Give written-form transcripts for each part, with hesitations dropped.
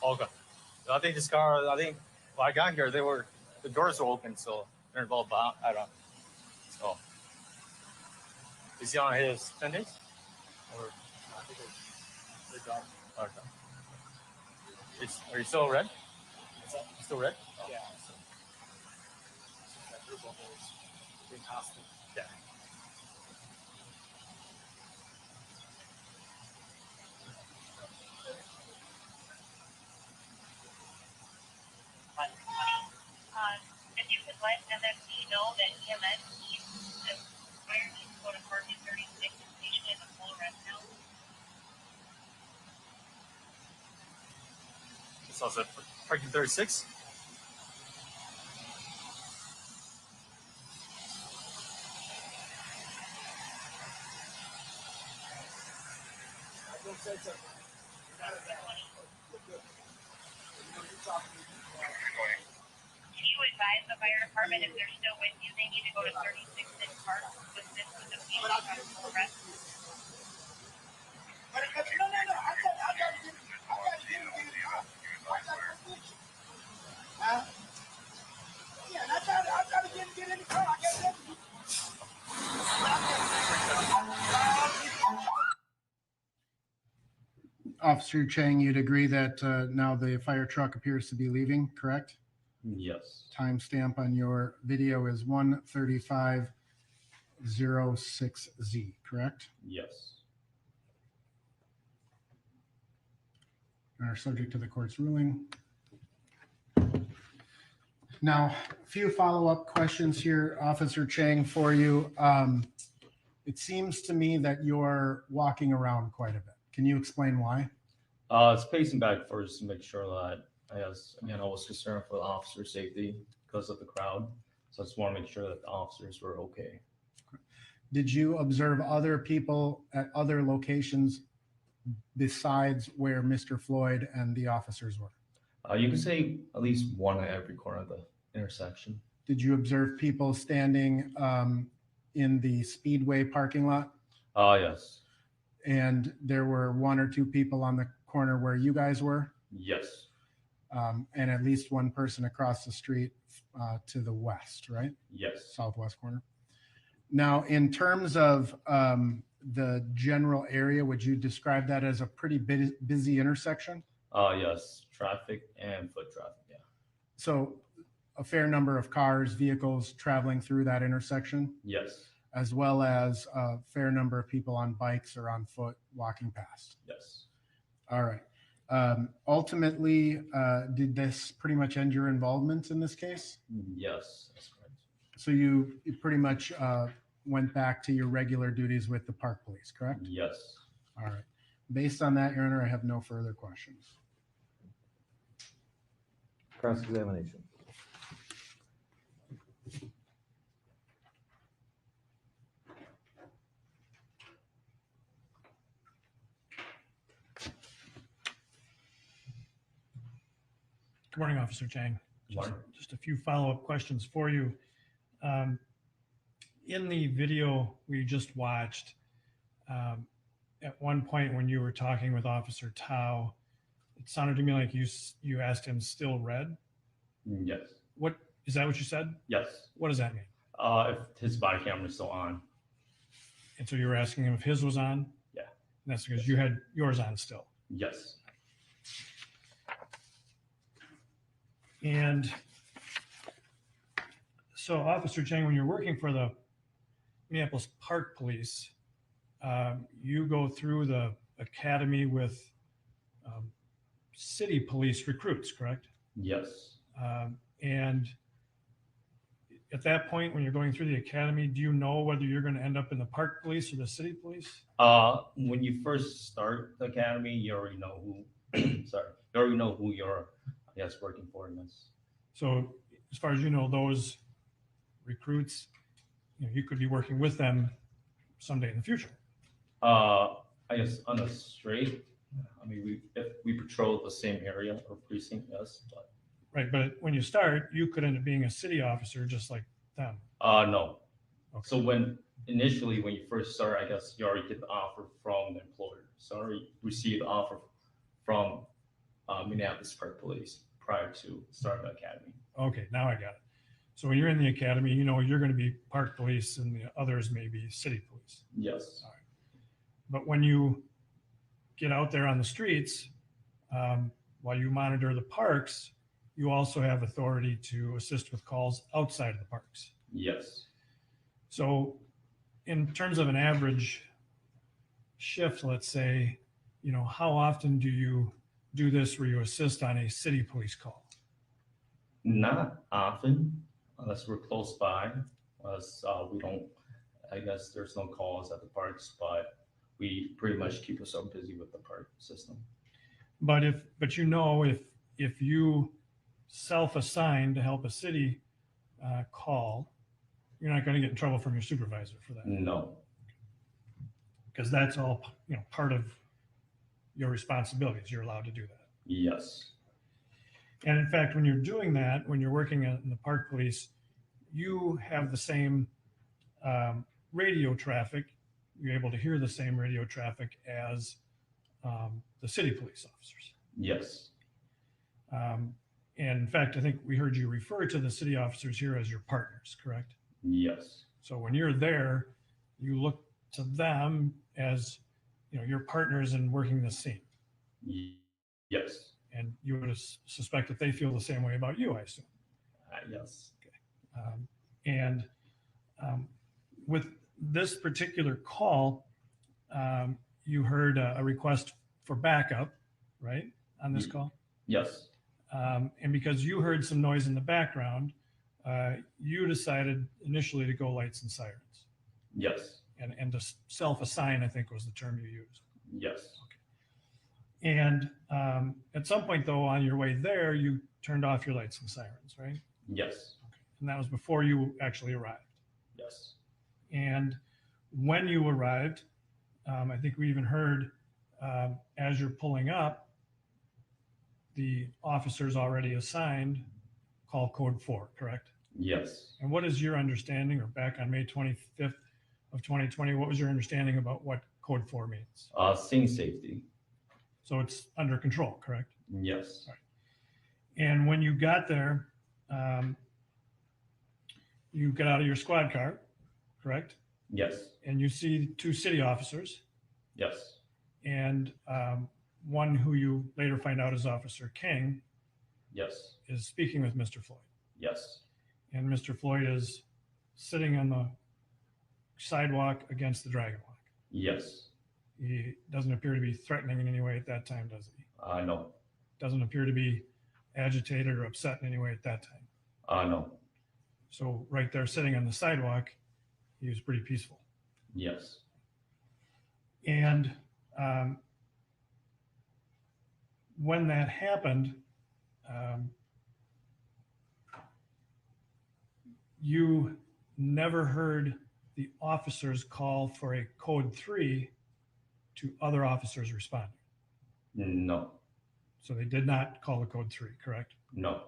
Okay. I think this car. I think when I got here, the doors were open, so they're involved. But I don't know. So is he on his findings? Or I think they're done. Okay. Are you still red? Is that you still red? Oh. Yeah. So, yeah. If you could let MFD know that EMS needs the fire needs to go to parking 36 and station is a full rest now. So is it parking 36? Can you advise the fire department if they're still with you, they need to go to 36 and park with this with the people on full rest? No. I gotta get yeah, I gotta get in the car. I gotta get Officer Chang, you'd agree that now the fire truck appears to be leaving, correct? Yes. Timestamp on your video is 1:35:06Z, correct? Yes. And are subject to the court's ruling. Now, a few follow-up questions here, Officer Chang, for you. It seems to me that you're walking around quite a bit. Can you explain why? It's pacing back first to make sure that I was concerned for the officer safety because of the crowd. So I just want to make sure that the officers were okay. Did you observe other people at other locations besides where Mr. Floyd and the officers were? You can say at least one at every corner of the intersection. Did you observe people standing in the Speedway parking lot? Yes. And there were one or two people on the corner where you guys were? Yes. And at least one person across the street to the west, right? Yes. Southwest corner. Now, in terms of the general area, would you describe that as a pretty busy intersection? Yes. Traffic and foot traffic, yeah. So a fair number of cars, vehicles traveling through that intersection? Yes. As well as a fair number of people on bikes or on foot walking past? Yes. All right. Ultimately, did this pretty much end your involvement in this case? Yes, that's correct. So you pretty much went back to your regular duties with the park police, correct? Yes. All right. Based on that, Your Honor, I have no further questions. Cross-examination. Good morning, Officer Chang. Morning. Just a few follow-up questions for you. In the video we just watched, at one point when you were talking with Officer Tao, it sounded to me like you asked him still red. Yes. What is that what you said? Yes. What does that mean? If his body camera is still on. And so you were asking him if his was on? Yeah. And that's because you had yours on still. Yes. And so, Officer Chang, when you're working for the Minneapolis Park Police, you go through the academy with city police recruits, correct? Yes. And at that point, when you're going through the academy, do you know whether you're going to end up in the park police or the city police? When you first start the academy, you already know who. Sorry, you already know who you're, I guess, working for in this. So, as far as you know, those recruits, you could be working with them someday in the future. I guess on a straight, I mean, if we patrol the same area or precinct, yes, but. Right, but when you start, you could end up being a city officer just like them. No. Okay. So when you first start, I guess you already get the offer from the employer. So you already received the offer from Minneapolis Park Police prior to starting the academy. Okay, now I got it. So when you're in the academy, you know you're going to be park police and the others may be city police. Yes. But when you get out there on the streets, while you monitor the parks, you also have authority to assist with calls outside of the parks. Yes. So in terms of an average shift, let's say, you know, how often do you do this where you assist on a city police call? Not often, unless we're close by, unless we don't, I guess there's no calls at the parks, but we pretty much keep ourselves busy with the park system. But you know, if you self-assign to help a city call, you're not going to get in trouble from your supervisor for that. No. Because that's all, you know, part of your responsibilities. You're allowed to do that. Yes. And in fact, when you're doing that, when you're working in the park police, you have the same radio traffic. You're able to hear the same radio traffic as the city police officers. Yes. And in fact, I think we heard you refer to the city officers here as your partners, correct? Yes. So when you're there, you look to them as, you know, your partners in working the scene. Yes. And you would suspect that they feel the same way about you, I assume. Yes. And with this particular call, you heard a request for backup, right, on this call? Yes. And because you heard some noise in the background, you decided initially to go lights and sirens. Yes. And to self-assign, I think was the term you used. Yes. And at some point, though, on your way there, you turned off your lights and sirens, right? Yes. And that was before you actually arrived. Yes. And when you arrived, I think we even heard as you're pulling up, the officers already assigned call code 4, correct? Yes. And what is your understanding, or back on May 25th of 2020, what was your understanding about what code 4 means? Scene safety. So it's under control, correct? Yes. And when you got there, you get out of your squad car, correct? Yes. And you see 2 city officers, Yes. and one who you later find out is Officer King Yes. is speaking with Mr. Floyd. Yes. And Mr. Floyd is sitting on the sidewalk against the dragon walk. Yes. He doesn't appear to be threatening in any way at that time, does he? No. Doesn't appear to be agitated or upset in any way at that time. No. So right there sitting on the sidewalk, he was pretty peaceful. Yes. And when that happened, you never heard the officers call for a code 3 to other officers responding. No. So they did not call a code 3, correct? No.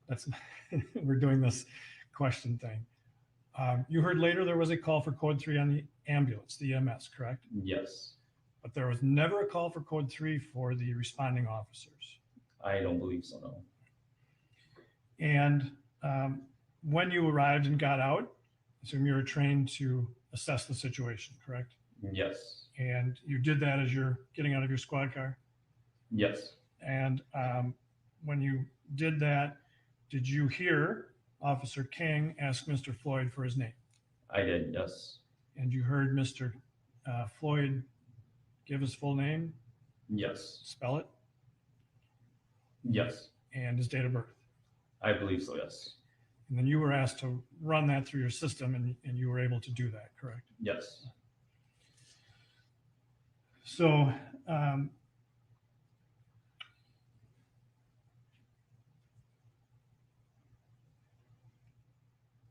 That's we're doing this question thing. You heard later there was a call for code 3 on the ambulance, the EMS, correct? Yes. But there was never a call for code 3 for the responding officers. I don't believe so, no. And when you arrived and got out, I assume you were trained to assess the situation, correct? Yes. And you did that as you're getting out of your squad car? Yes. And when you did that, did you hear Officer King ask Mr. Floyd for his name? I did, yes. And you heard Mr. Floyd give his full name, Yes. spell it, Yes. and his date of birth? I believe so, yes. And then you were asked to run that through your system, and you were able to do that, correct? Yes. So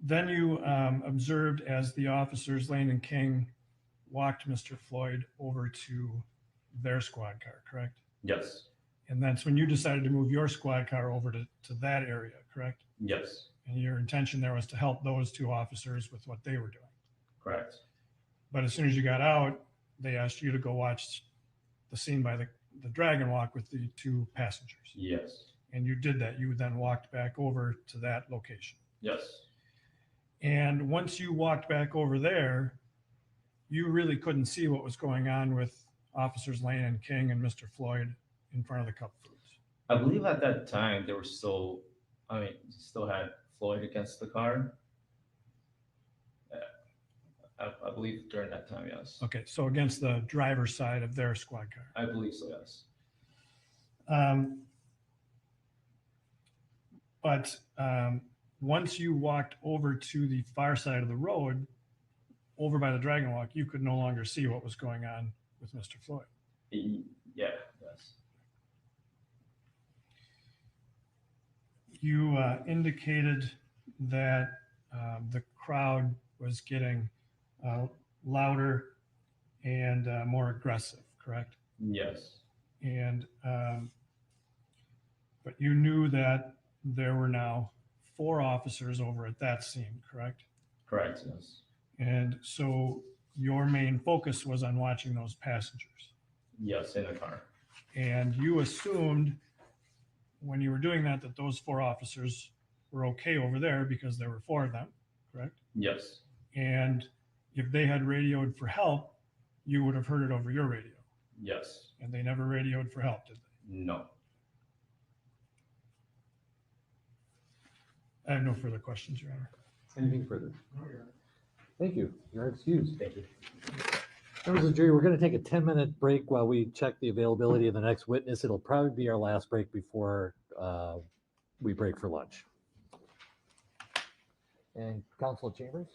then you observed as the officers, Lane and King, walked Mr. Floyd over to their squad car, correct? Yes. And that's when you decided to move your squad car over to that area, correct? Yes. And your intention there was to help those 2 officers with what they were doing. Correct. But as soon as you got out, they asked you to go watch the scene by the dragon walk with the two passengers. Yes. And you did that. You then walked back over to that location. Yes. And once you walked back over there, you really couldn't see what was going on with Officers Lane and King and Mr. Floyd in front of the Cup Foods. I believe at that time they were still had Floyd against the car. I believe during that time, yes. Okay, so against the driver's side of their squad car. I believe so, yes. But once you walked over to the far side of the road, over by the Dragon Walk, you could no longer see what was going on with Mr. Floyd. Yeah, yes. You indicated that the crowd was getting louder and more aggressive, correct? Yes. And but you knew that there were now 4 officers over at that scene, correct? Correct, yes. And so your main focus was on watching those passengers. Yes, in the car. And you assumed when you were doing that those 4 officers were okay over there because there were 4 of them, correct? Yes. And if they had radioed for help, you would have heard it over your radio. Yes. And they never radioed for help, did they? No. I have no further questions, Your Honor. Anything further? Thank you. You're excused. Thank you. Members of the jury, we're going to take a 10-minute break while we check the availability of the next witness. It'll probably be our last break before we break for lunch. And Counsel Chambers?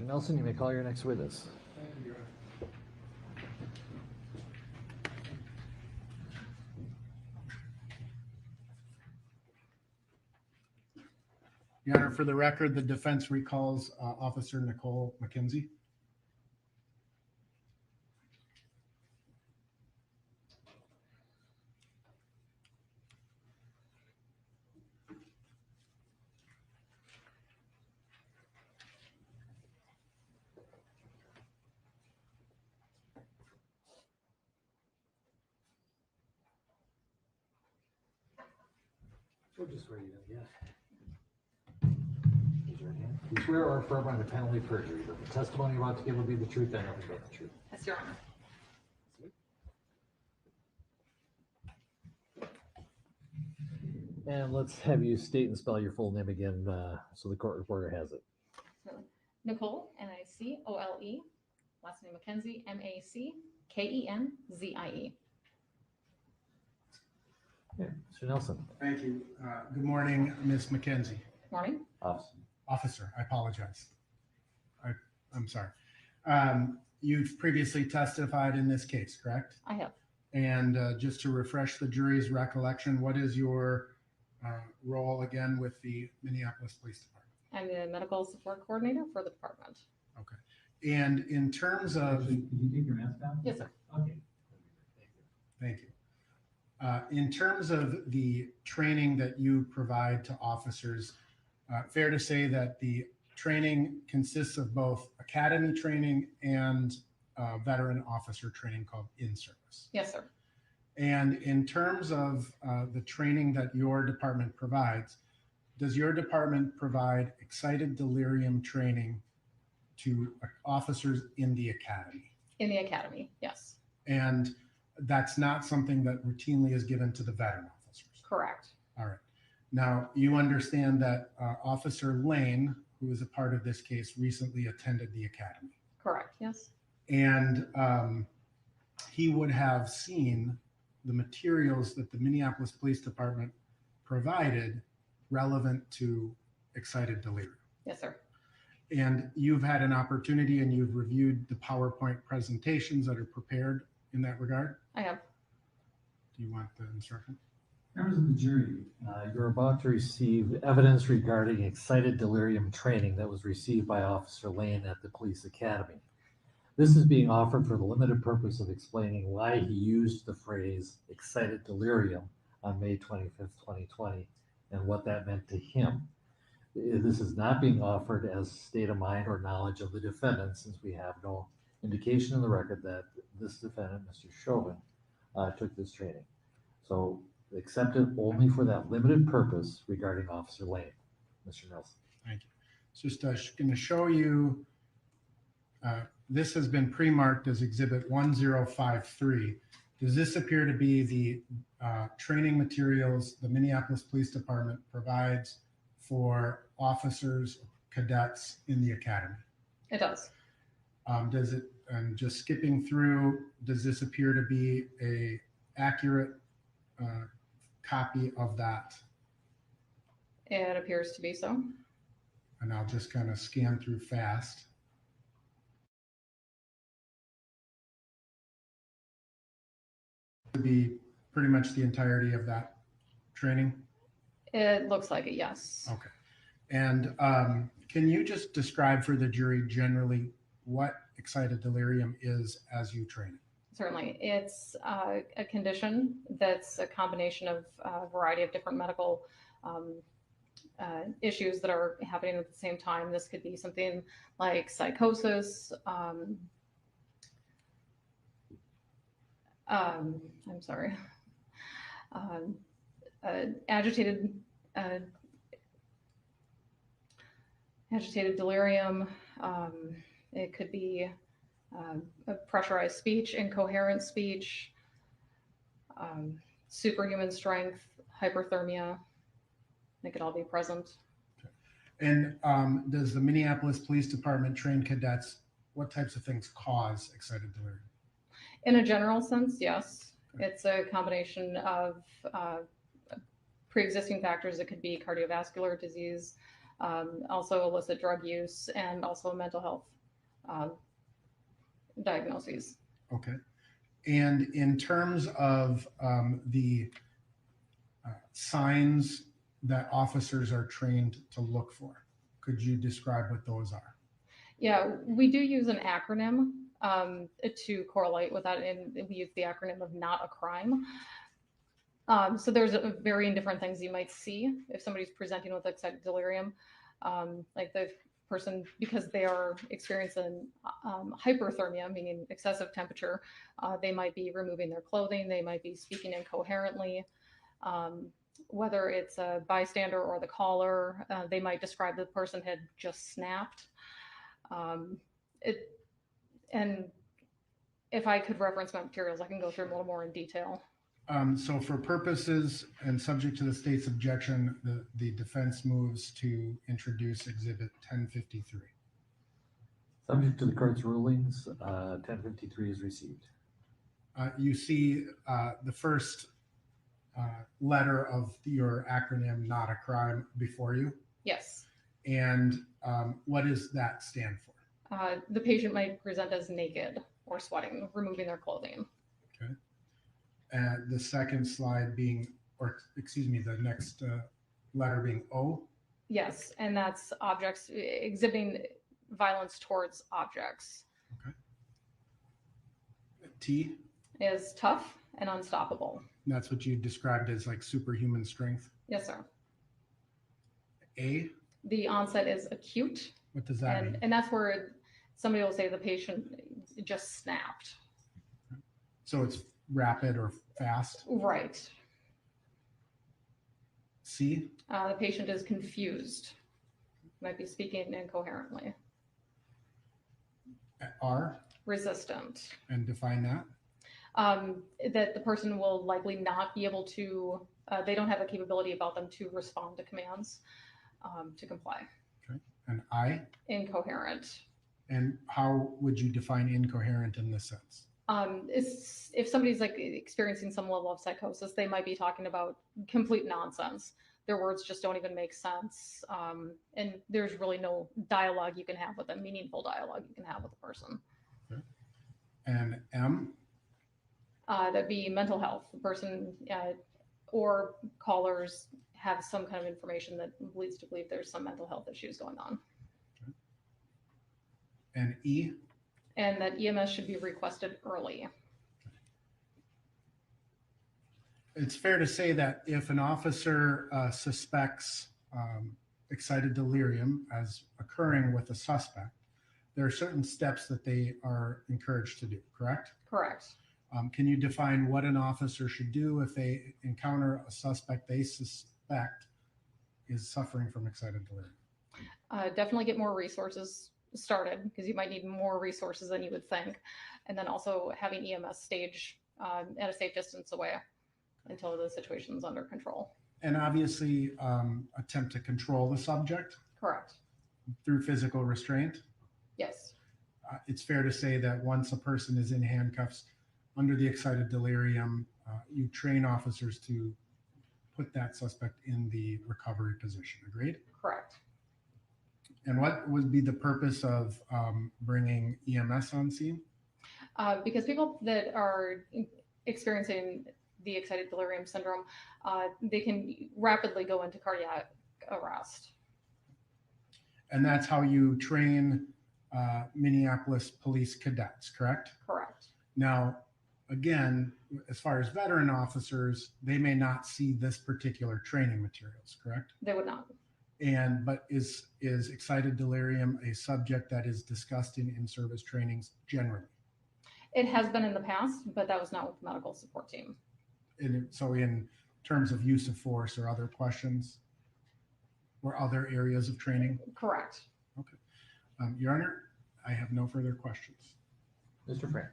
Mr. Nelson, you may call your next witness. Your Honor, for the record, the defense recalls Officer Nicole McKenzie. We'll just swear you in, yeah. Raise your right hand. You swear or affirm under penalty of perjury that the testimony you're about to give will be the truth and nothing but the truth. Yes, Your Honor. And let's have you state and spell your full name again so the court reporter has it. Certainly. Nicole, Nicole. Last name McKenzie, Mackenzie. Okay, Mr. Nelson. Thank you. Good morning, Ms. McKenzie. Morning. Officer, I apologize. I'm sorry. You've previously testified in this case, correct? I have. And just to refresh the jury's recollection, what is your role again with the Minneapolis Police Department? I'm the medical support coordinator for the department. Okay. And in terms of... Did you take your mask down? Yes, sir. Okay. Thank you. In terms of the training that you provide to officers, fair to say that the training consists of both academy training and veteran officer training called in-service. Yes, sir. And in terms of the training that your department provides, does your department provide excited delirium training to officers in the academy? In the academy, yes. And that's not something that routinely is given to the veteran officers? Correct. All right. Now, you understand that Officer Lane, who is a part of this case, recently attended the academy. Correct, yes. And he would have seen the materials that the Minneapolis Police Department provided relevant to excited delirium. Yes, sir. And you've had an opportunity and you've reviewed the PowerPoint presentations that are prepared in that regard? I have. Do you want the instruction? Members of the jury, you're about to receive evidence regarding excited delirium training that was received by Officer Lane at the Police Academy. This is being offered for the limited purpose of explaining why he used the phrase excited delirium on May 25th, 2020, and what that meant to him. This is not being offered as state of mind or knowledge of the defendant, since we have no indication in the record that this defendant, Mr. Chauvin, took this training. So accept it only for that limited purpose regarding Officer Lane. Mr. Nelson. Thank you. It's just going to show you, this has been pre-marked as Exhibit 1053. Does this appear to be the training materials the Minneapolis Police Department provides for officers, cadets in the academy? It does. Does it, and just skipping through, does this appear to be a accurate copy of that? It appears to be so. And I'll just kind of scan through fast. To be pretty much the entirety of that training? It looks like it, yes. Okay. And can you just describe for the jury generally what excited delirium is as you train it? Certainly. It's a condition that's a combination of a variety of different medical issues that are happening at the same time. This could be something like psychosis, I'm sorry, agitated delirium. It could be a pressurized speech, incoherent speech, superhuman strength, hyperthermia. They could all be present. And does the Minneapolis Police Department train cadets? What types of things cause excited delirium? In a general sense, yes. It's a combination of pre-existing factors. It could be cardiovascular disease, also illicit drug use, and also mental health diagnoses. Okay. And in terms of the signs that officers are trained to look for, could you describe what those are? Yeah, we do use an acronym to correlate with that, and we use the acronym of not a crime. So there's varying different things you might see if somebody's presenting with excited delirium, like the person, because they are experiencing hyperthermia, meaning excessive temperature, they might be removing their clothing, they might be speaking incoherently. Whether it's a bystander or the caller, they might describe the person had just snapped. And if I could reference my materials, I can go through them a little more in detail. So for purposes and subject to the state's objection, the defense moves to introduce Exhibit 1053. Subject to the court's rulings, 1053 is received. You see the first letter of your acronym, not a crime, before you. Yes. And what does that stand for? The patient might present as naked or sweating, removing their clothing. Okay. And the second slide being, or excuse me, the next letter being O. Yes, and that's objects exhibiting violence towards objects. Okay. T. Is tough and unstoppable. That's what you described as like superhuman strength. Yes, sir. A. The onset is acute. What does that mean? And that's where somebody will say the patient just snapped. So it's rapid or fast. Right. C. The patient is confused. Might be speaking incoherently. R. Resistant. And define that. That the person will likely not be able to, they don't have a capability about them to respond to commands, to comply. Okay. And I. Incoherent. And how would you define incoherent in this sense? If somebody's like experiencing some level of psychosis, they might be talking about complete nonsense. Their words just don't even make sense. And there's really no dialogue you can have with them, meaningful dialogue you can have with a person. Okay. And M. That'd be mental health. The person or callers have some kind of information that leads to believe there's some mental health issues going on. Okay. And E. And that EMS should be requested early. It's fair to say that if an officer suspects excited delirium as occurring with a suspect, there are certain steps that they are encouraged to do, correct? Correct. Can you define what an officer should do if they encounter a suspect they suspect is suffering from excited delirium? Definitely get more resources started, because you might need more resources than you would think. And then also having EMS stage at a safe distance away until the situation's under control. And obviously attempt to control the subject. Correct. Through physical restraint. Yes. It's fair to say that once a person is in handcuffs under the excited delirium, you train officers to put that suspect in the recovery position. Agreed? Correct. And what would be the purpose of bringing EMS on scene? Because people that are experiencing the excited delirium syndrome, they can rapidly go into cardiac arrest. And that's how you train Minneapolis police cadets, correct? Correct. Now, again, as far as veteran officers, they may not see this particular training materials, correct? They would not. But is excited delirium a subject that is discussed in in-service trainings generally? It has been in the past, but that was not with the medical support team. So in terms of use of force or other questions or other areas of training? Correct. Okay. Your Honor, I have no further questions. Mr. Frank.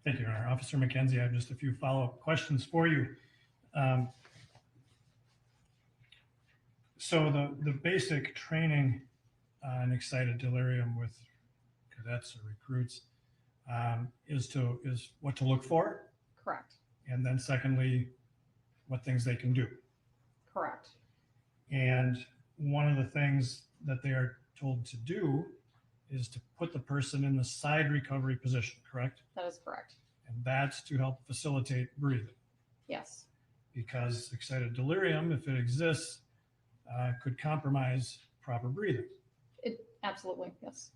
Thank you, Your Honor. Officer McKenzie, I have just a few follow-up questions for you. So the basic training on excited delirium with cadets or recruits, is what to look for, Correct. and then secondly, what things they can do. Correct. And one of the things that they are told to do is to put the person in the side recovery position, correct? That is correct. And that's to help facilitate breathing, Yes. because excited delirium, if it exists, could compromise proper breathing. Absolutely. Yes.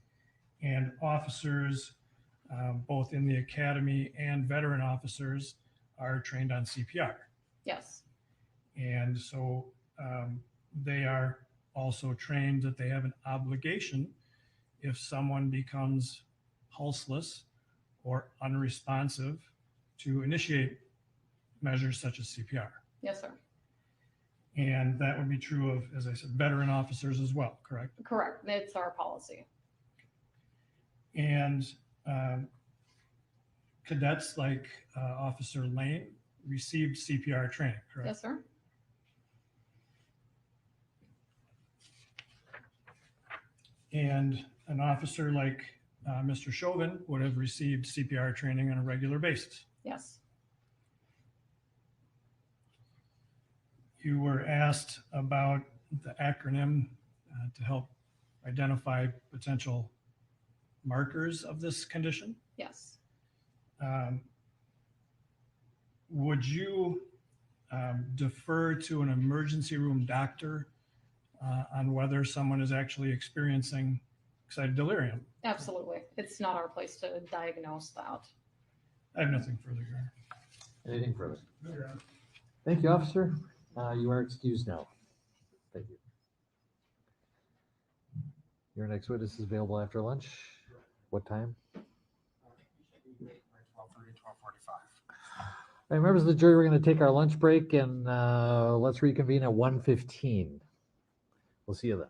And officers, both in the academy and veteran officers, are trained on CPR. Yes. And so they are also trained that they have an obligation if someone becomes pulseless or unresponsive to initiate measures such as CPR. Yes, sir. And that would be true of, as I said, veteran officers as well, correct? Correct. It's our policy. And cadets like Officer Lane received CPR training, correct? Yes, sir. And an officer like Mr. Chauvin would have received CPR training on a regular basis. Yes. You were asked about the acronym to help identify potential markers of this condition. Yes. Would you defer to an emergency room doctor on whether someone is actually experiencing excited delirium? Absolutely. It's not our place to diagnose that. I have nothing further, Your Honor. Anything further? No, Your Honor. Thank you, officer. You are excused now. Thank you. Your next witness is available after lunch. What time? 12:30, 12:45. All right, members of the jury, we're going to take our lunch break and let's reconvene at 1:15. We'll see you then.